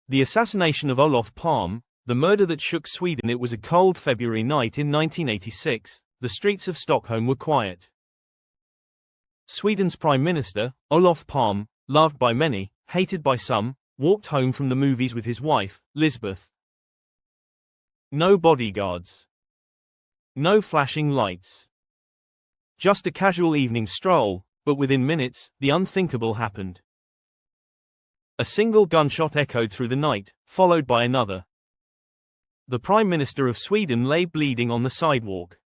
The assassination of Olof Palme, the murder that shook Sweden. It was a cold February night in 1986. The streets of Stockholm were quiet. Sweden's Prime Minister, Olof Palme, loved by many, hated by some, walked home from the movies with his wife, Lisbeth. No bodyguards. No flashing lights. Just a casual evening stroll, but within minutes, the unthinkable happened. A single gunshot echoed through the night, followed by another. The Prime Minister of Sweden lay bleeding on the sidewalk.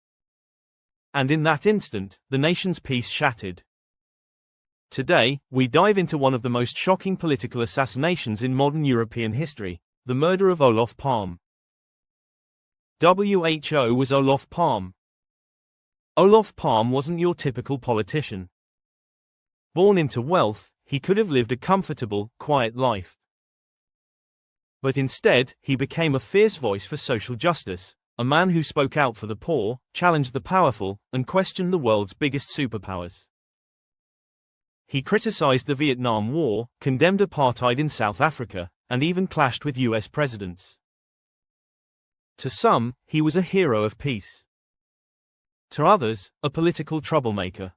And in that instant, the nation's peace shattered. Today, we dive into one of the most shocking political assassinations in modern European history, the murder of Olof Palme. WHO was Olof Palme. Olof Palme wasn't your typical politician. Born into wealth, he could have lived a comfortable, quiet life. But instead, he became a fierce voice for social justice, a man who spoke out for the poor, challenged the powerful, and questioned the world's biggest superpowers. He criticized the Vietnam War, condemned apartheid in South Africa, and even clashed with US presidents. To some, he was a hero of peace. To others, a political troublemaker.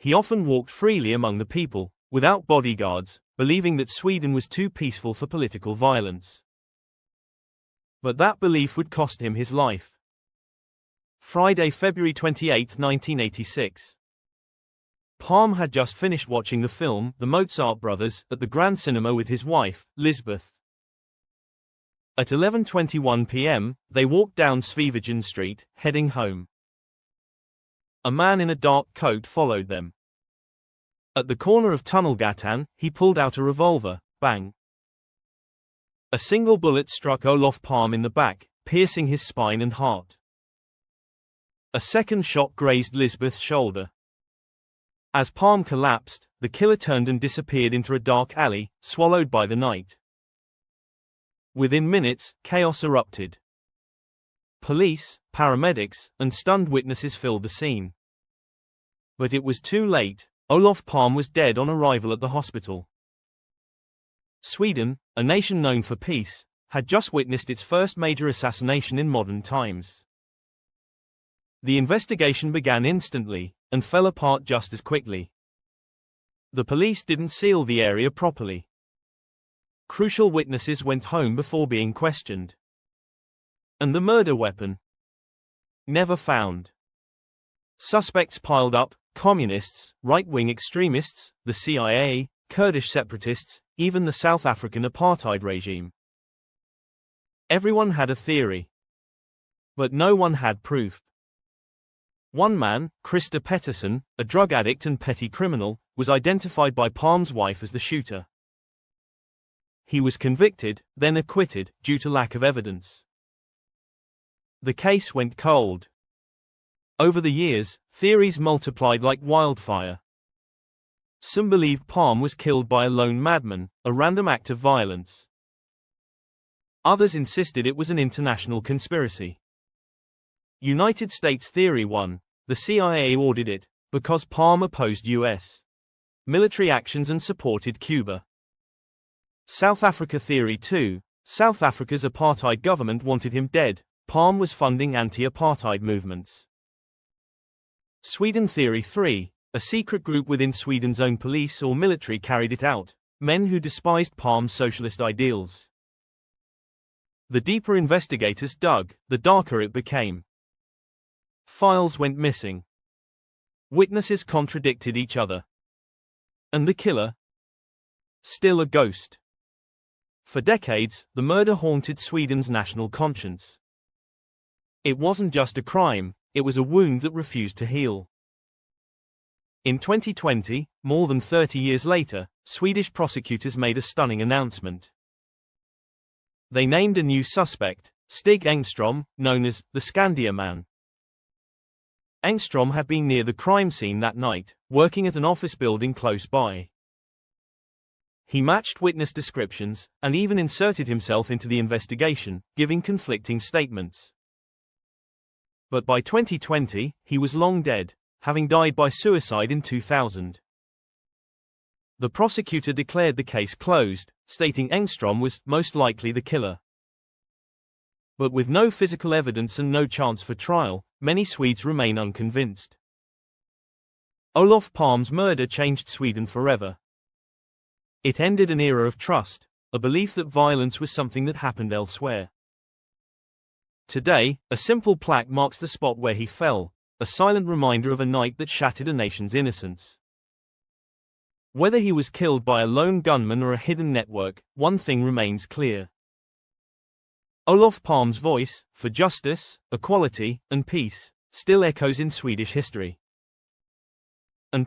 He often walked freely among the people, without bodyguards, believing that Sweden was too peaceful for political violence. But that belief would cost him his life. Friday, February 28, 1986. Palme had just finished watching the film, The Mozart Brothers, at the Grand Cinema with his wife, Lisbeth. At 11:21 p.m., they walked down Sveavägen Street, heading home. A man in a dark coat followed them. At the corner of Tunnelgatan, he pulled out a revolver, bang. A single bullet struck Olof Palme in the back, piercing his spine and heart. A second shot grazed Lisbeth's shoulder. As Palme collapsed, the killer turned and disappeared into a dark alley, swallowed by the night. Within minutes, chaos erupted. Police, paramedics, and stunned witnesses filled the scene. But it was too late. Olof Palme was dead on arrival at the hospital. Sweden, a nation known for peace, had just witnessed its first major assassination in modern times. The investigation began instantly, and fell apart just as quickly. The police didn't seal the area properly. Crucial witnesses went home before being questioned. And the murder weapon? Never found. Suspects piled up: communists, right-wing extremists, the CIA, Kurdish separatists, even the South African apartheid regime. Everyone had a theory. But no one had proof. One man, Christer Pettersson, a drug addict and petty criminal, was identified by Palme's wife as the shooter. He was convicted, then acquitted, due to lack of evidence. The case went cold. Over the years, theories multiplied like wildfire. Some believed Palme was killed by a lone madman, a random act of violence. Others insisted it was an international conspiracy. United States Theory 1, the CIA ordered it, because Palme opposed U.S. military actions and supported Cuba. South Africa Theory 2, South Africa's apartheid government wanted him dead, Palme was funding anti-apartheid movements. Sweden Theory 3, a secret group within Sweden's own police or military carried it out, men who despised Palme's socialist ideals. The deeper investigators dug, the darker it became. Files went missing. Witnesses contradicted each other. And the killer? Still a ghost. For decades, the murder haunted Sweden's national conscience. It wasn't just a crime, it was a wound that refused to heal. In 2020, more than 30 years later, Swedish prosecutors made a stunning announcement. They named a new suspect, Stig Engstrom, known as the Skandia Man. Engstrom had been near the crime scene that night, working at an office building close by. He matched witness descriptions, and even inserted himself into the investigation, giving conflicting statements. But by 2020, he was long dead, having died by suicide in 2000. The prosecutor declared the case closed, stating Engstrom was most likely the killer. But with no physical evidence and no chance for trial, many Swedes remain unconvinced. Olof Palme's murder changed Sweden forever. It ended an era of trust, a belief that violence was something that happened elsewhere. Today, a simple plaque marks the spot where he fell, a silent reminder of a night that shattered a nation's innocence. Whether he was killed by a lone gunman or a hidden network, one thing remains clear. Olof Palme's voice, for justice, equality, and peace, still echoes in Swedish history.